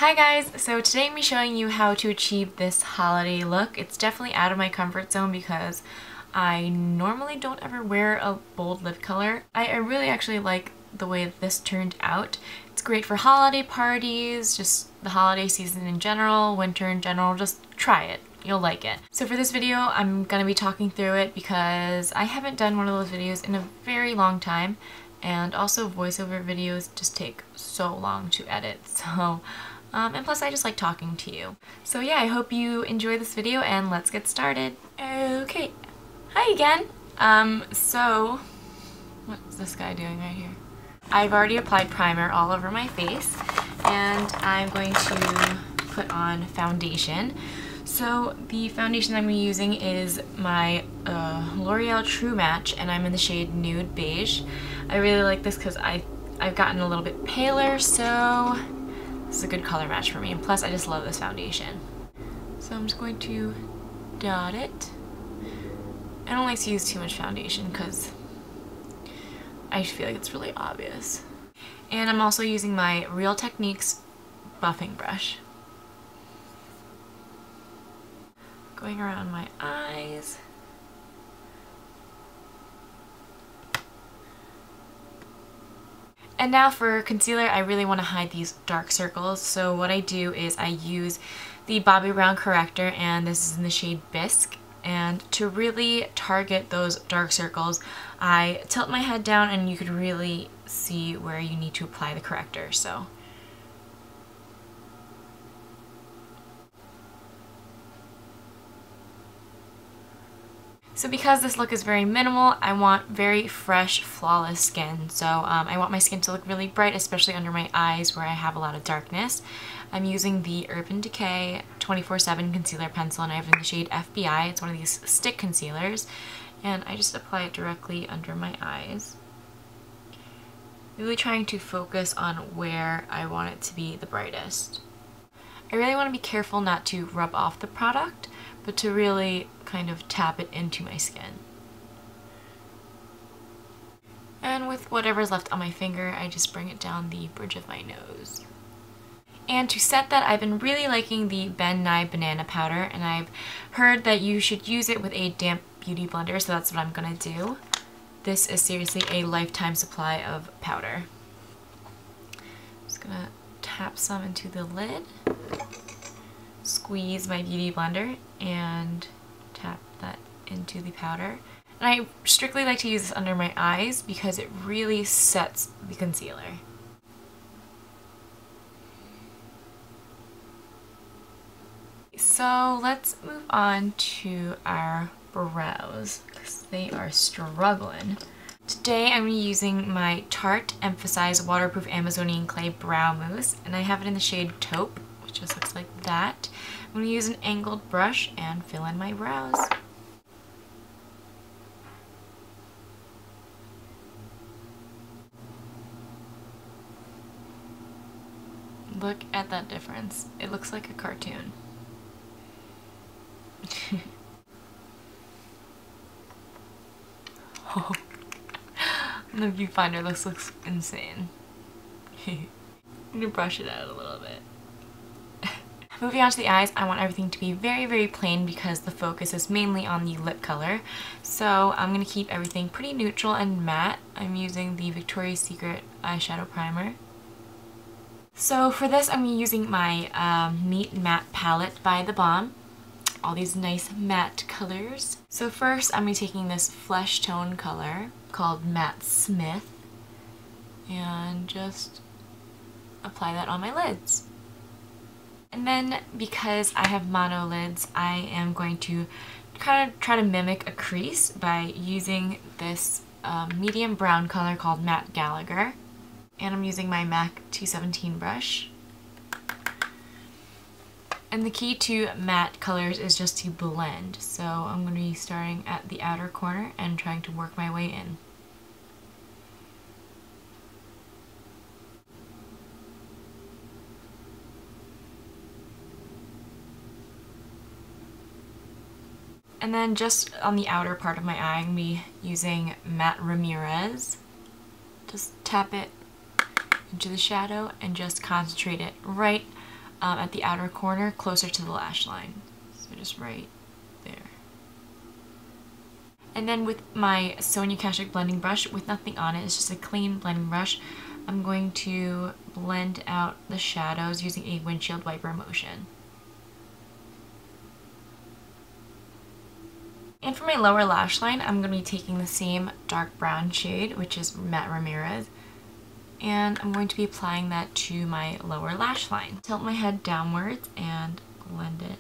Hi guys! So today I'm going to be showing you how to achieve this holiday look. It's definitely out of my comfort zone because I normally don't ever wear a bold lip color. I really actually like the way this turned out. It's great for holiday parties, just the holiday season in general, winter in general. Just try it. You'll like it. So for this video, I'm going to be talking through it because I haven't done one of those videos in a very long time, and also voiceover videos just take so long to edit. So and plus I just like talking to you. So yeah, I hope you enjoy this video and let's get started. Okay, hi again. So what's this guy doing right here? I've already applied primer all over my face and I'm going to put on foundation. So the foundation I'm going to be using is my L'Oreal True Match, and I'm in the shade Nude Beige. I really like this because I've gotten a little bit paler, so this is a good color match for me, and plus I just love this foundation. So I'm just going to dot it. I don't like to use too much foundation because I feel like it's really obvious. And I'm also using my Real Techniques buffing brush. Going around my eyes. And now for concealer, I really want to hide these dark circles. So what I do is I use the Bobbi Brown Corrector, and this is in the shade Bisque. And to really target those dark circles, I tilt my head down and you could really see where you need to apply the corrector. So because this look is very minimal, I want very fresh, flawless skin. So I want my skin to look really bright, especially under my eyes where I have a lot of darkness. I'm using the Urban Decay 24/7 Concealer Pencil, and I have in the shade FBI. It's one of these stick concealers, and I just apply it directly under my eyes. Really trying to focus on where I want it to be the brightest. I really want to be careful not to rub off the product, but to really kind of tap it into my skin. And with whatever's left on my finger, I just bring it down the bridge of my nose. And to set that, I've been really liking the Nye Banana Powder, and I've heard that you should use it with a damp beauty blender, so that's what I'm gonna do. This is seriously a lifetime supply of powder. Just gonna tap some into the lid, squeeze my beauty blender, and tap that into the powder. And I strictly like to use this under my eyes because it really sets the concealer. So let's move on to our brows because they are struggling. Today I'm using my Tarte Emphasize Waterproof Amazonian Clay Brow Mousse, and I have it in the shade Taupe, which just looks like that. I'm going to use an angled brush and fill in my brows. Look at that difference. It looks like a cartoon. Oh. The viewfinder looks insane. I'm gonna brush it out a little bit. Moving on to the eyes, I want everything to be very, very plain because the focus is mainly on the lip color. So I'm gonna keep everything pretty neutral and matte. I'm using the Victoria's Secret eyeshadow primer. So for this, I'm using my Meet Matte palette by TheBalm. All these nice matte colors. So first I'm going to be taking this flesh tone color called Matte Smith and just apply that on my lids. And then because I have mono lids, I am going to kind of try to mimic a crease by using this medium brown color called Matte Gallagher. And I'm using my MAC 217 brush. And the key to matte colors is just to blend. So I'm going to be starting at the outer corner and trying to work my way in. And then just on the outer part of my eye, I'm going to be using Matte Ramirez. Just tap it into the shadow and just concentrate it right at the outer corner closer to the lash line. So just right there. And then with my Sonia Kashuk blending brush with nothing on it, it's just a clean blending brush, I'm going to blend out the shadows using a windshield wiper motion. And for my lower lash line, I'm going to be taking the same dark brown shade, which is Matte Ramirez, and I'm going to be applying that to my lower lash line. Tilt my head downwards and blend it,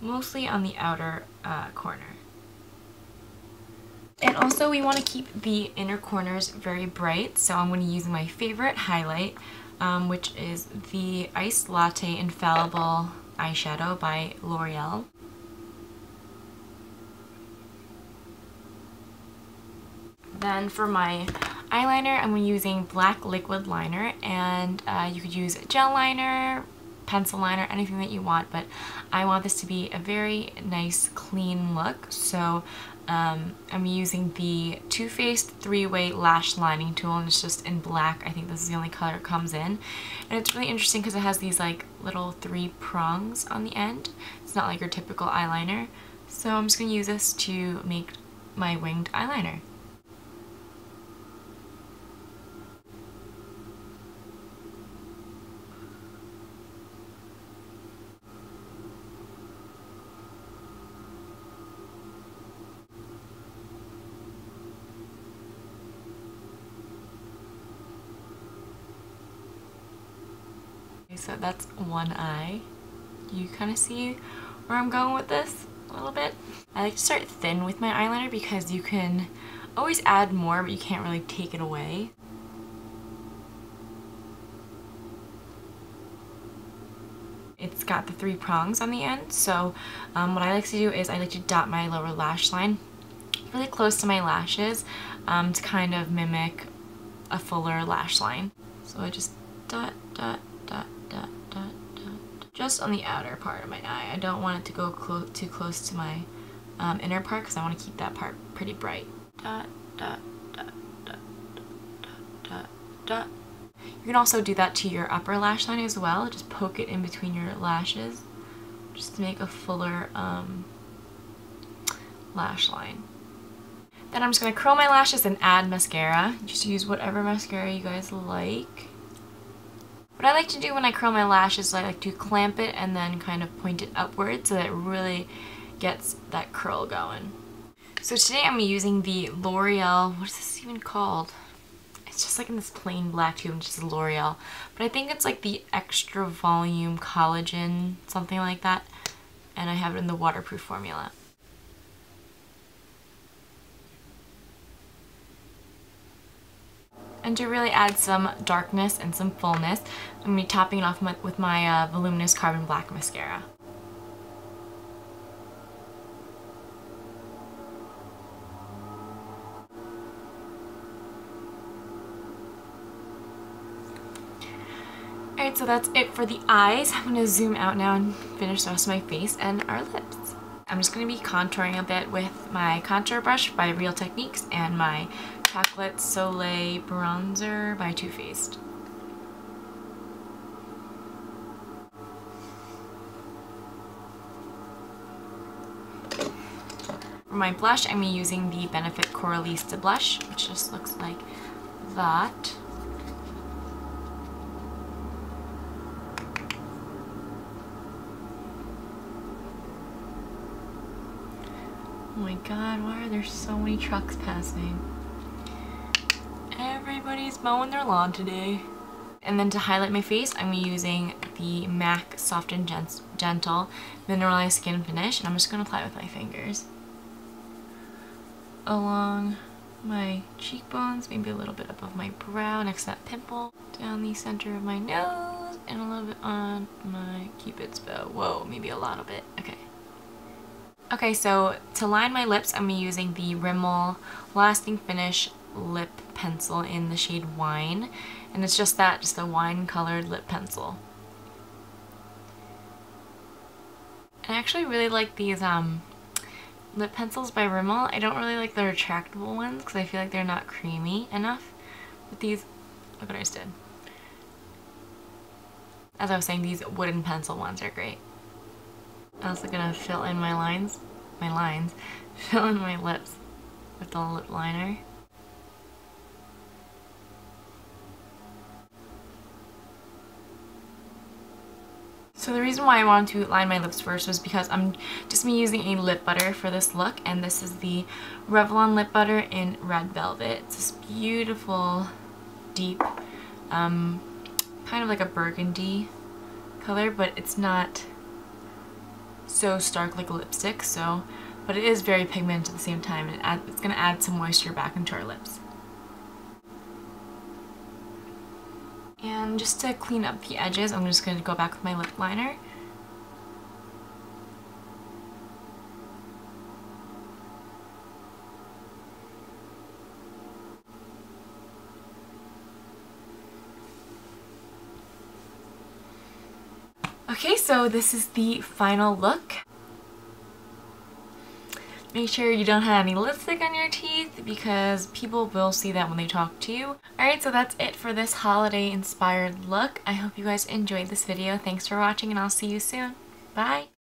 mostly on the outer corner. And also we want to keep the inner corners very bright, so I'm going to use my favorite highlight, which is the Iced Latte Infallible eyeshadow by L'Oreal. Then for my eyeliner, I'm using black liquid liner, and you could use gel liner, pencil liner, anything that you want, but I want this to be a very nice clean look, so I'm using the Too Faced 3-Way Lash Lining Tool, and it's just in black. I think this is the only color it comes in, and it's really interesting because it has these like little 3 prongs on the end. It's not like your typical eyeliner, so I'm just going to use this to make my winged eyeliner. So that's one eye. You kind of see where I'm going with this a little bit. I like to start thin with my eyeliner because you can always add more, but you can't really take it away. It's got the 3 prongs on the end, so what I like to do is I like to dot my lower lash line really close to my lashes to kind of mimic a fuller lash line. So I just dot, dot, dot, dot, dot, dot, just on the outer part of my eye. I don't want it to go too close to my inner part because I want to keep that part pretty bright. Dot, dot, dot, dot, dot, dot, dot. You can also do that to your upper lash line as well. Just poke it in between your lashes just to make a fuller lash line. Then I'm just going to curl my lashes and add mascara. Just use whatever mascara you guys like. What I like to do when I curl my lashes is I like to clamp it and then kind of point it upward so that it really gets that curl going. So today I'm using the L'Oreal, what is this even called? It's just like in this plain black tube, which is L'Oreal. But I think it's like the Extra Volume Collagen, something like that. And I have it in the waterproof formula. And to really add some darkness and some fullness, I'm going to be topping it off with my Voluminous Carbon Black Mascara. Alright, so that's it for the eyes. I'm going to zoom out now and finish the rest of my face and our lips. I'm just going to be contouring a bit with my contour brush by Real Techniques and my Chocolate Soleil bronzer by Too Faced. For my blush, I'm using the Benefit Coralista blush, which just looks like that. Oh my god, why are there so many trucks passing? Everybody's mowing their lawn today. And then to highlight my face, I'm using the MAC Soft and Gentle Mineralize Skinfinish, and I'm just going to apply it with my fingers along my cheekbones, maybe a little bit above my brow next to that pimple, down the center of my nose, and a little bit on my Cupid's bow. Whoa, maybe a little bit. Okay. Okay, so to line my lips, I'm using the Rimmel Lasting Finish lip pencil in the shade Wine, and it's just a wine colored lip pencil. I actually really like these lip pencils by Rimmel. I don't really like the retractable ones because I feel like they're not creamy enough, but these, look what I just did. As I was saying, these wooden pencil ones are great. I'm also gonna fill in my lines, fill in my lips with the lip liner. So the reason why I wanted to line my lips first was because I'm just using a lip butter for this look, and this is the Revlon lip butter in Red Velvet. It's this beautiful, deep, kind of like a burgundy color, but it's not so stark like a lipstick, but it is very pigmented at the same time, and it's going to add some moisture back into our lips. And just to clean up the edges, I'm just going to go back with my lip liner. Okay, so this is the final look. Make sure you don't have any lipstick on your teeth because people will see that when they talk to you. Alright, so that's it for this holiday inspired look. I hope you guys enjoyed this video. Thanks for watching and I'll see you soon. Bye!